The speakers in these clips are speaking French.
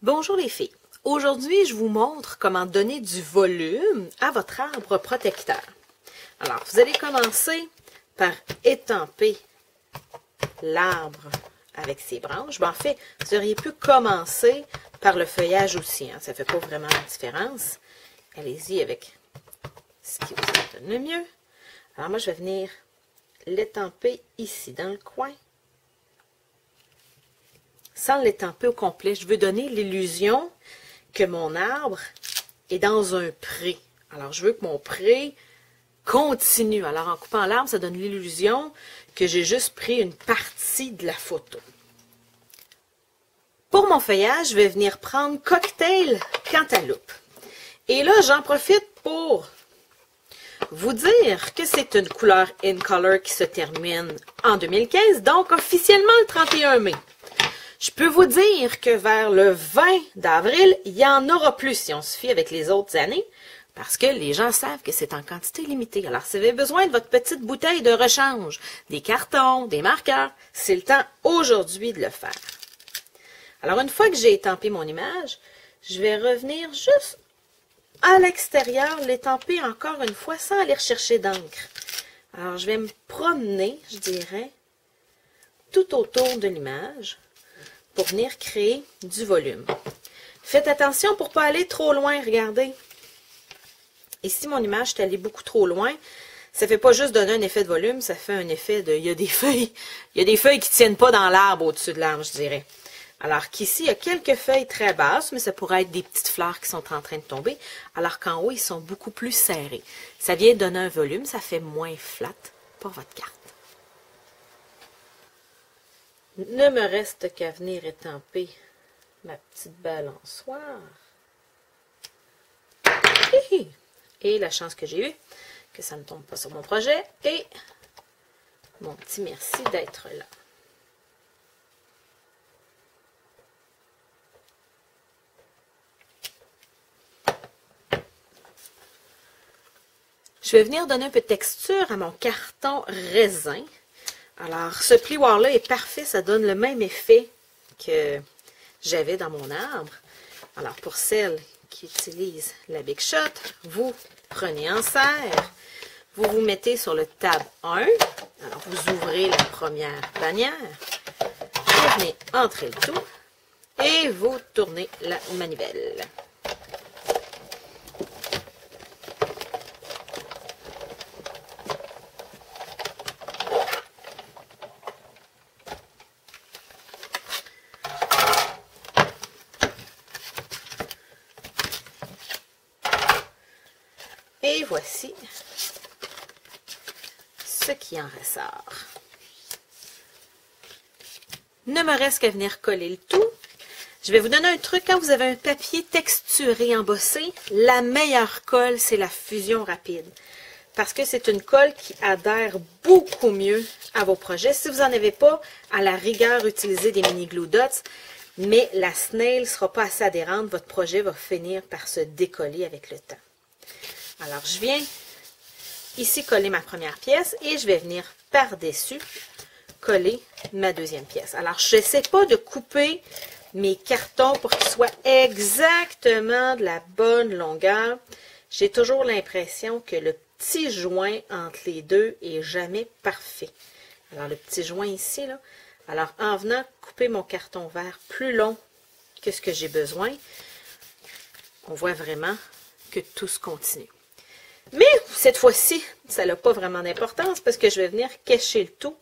Bonjour les filles. Aujourd'hui, je vous montre comment donner du volume à votre arbre protecteur. Alors, vous allez commencer par étamper l'arbre avec ses branches. En fait, vous auriez pu commencer par le feuillage aussi. Ça ne fait pas vraiment la différence. Allez-y avec ce qui vous donne le mieux. Alors, moi, je vais venir l'étamper ici, dans le coin. Sans l'étamper au complet, je veux donner l'illusion que mon arbre est dans un pré. Alors, je veux que mon pré continue. Alors, en coupant l'arbre, ça donne l'illusion que j'ai juste pris une partie de la photo. Pour mon feuillage, je vais venir prendre Cocktail Cantaloupe. Et là, j'en profite pour vous dire que c'est une couleur In Color qui se termine en 2015, donc officiellement le 31 mai. Je peux vous dire que vers le 20 d'avril, il y en aura plus si on se fie avec les autres années, parce que les gens savent que c'est en quantité limitée. Alors, si vous avez besoin de votre petite bouteille de rechange, des cartons, des marqueurs, c'est le temps aujourd'hui de le faire. Alors, une fois que j'ai étampé mon image, je vais revenir juste à l'extérieur, l'étamper encore une fois sans aller rechercher d'encre. Alors, je vais me promener, je dirais, tout autour de l'image pour venir créer du volume. Faites attention pour ne pas aller trop loin, regardez. Ici, mon image est allée beaucoup trop loin. Ça ne fait pas juste donner un effet de volume, ça fait un effet de... Il y a des feuilles qui ne tiennent pas dans l'arbre, au-dessus de l'arbre, je dirais. Alors qu'ici, il y a quelques feuilles très basses, mais ça pourrait être des petites fleurs qui sont en train de tomber, alors qu'en haut, ils sont beaucoup plus serrés. Ça vient donner un volume, ça fait moins flat pour votre carte. Ne me reste qu'à venir étamper ma petite balançoire. Et la chance que j'ai eue, que ça ne tombe pas sur mon projet. Et mon petit merci d'être là. Je vais venir donner un peu de texture à mon carton raisin. Alors, ce plioir-là est parfait, ça donne le même effet que j'avais dans mon arbre. Alors, pour celles qui utilisent la Big Shot, vous prenez en serre, vous vous mettez sur le tab 1. Alors, vous ouvrez la première bannière, vous venez entrer le tout et vous tournez la manivelle. Et voici ce qui en ressort. Ne me reste qu'à venir coller le tout. Je vais vous donner un truc. Quand vous avez un papier texturé embossé, la meilleure colle, c'est la fusion rapide. Parce que c'est une colle qui adhère beaucoup mieux à vos projets. Si vous n'en avez pas, à la rigueur, utilisez des mini glue dots. Mais la snail ne sera pas assez adhérente. Votre projet va finir par se décoller avec le temps. Alors, je viens ici coller ma première pièce et je vais venir par-dessus coller ma deuxième pièce. Alors, je n'essaie pas de couper mes cartons pour qu'ils soient exactement de la bonne longueur. J'ai toujours l'impression que le petit joint entre les deux est jamais parfait. Alors, le petit joint ici, là. Alors, en venant couper mon carton vert plus long que ce que j'ai besoin, on voit vraiment que tout se continue. Mais cette fois-ci, ça n'a pas vraiment d'importance parce que je vais venir cacher le tout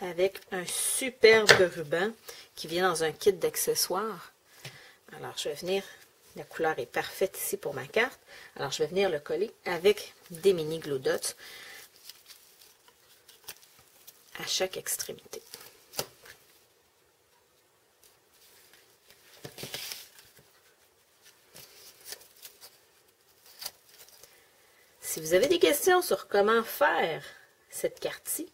avec un superbe ruban qui vient dans un kit d'accessoires. Alors, je vais venir, la couleur est parfaite ici pour ma carte. Alors, je vais venir le coller avec des mini glue dots à chaque extrémité. Si vous avez des questions sur comment faire cette carte-ci,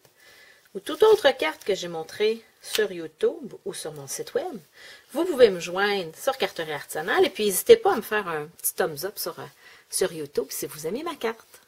ou toute autre carte que j'ai montrée sur YouTube ou sur mon site web, vous pouvez me joindre sur Carterie Artisanale et puis n'hésitez pas à me faire un petit thumbs up sur YouTube si vous aimez ma carte.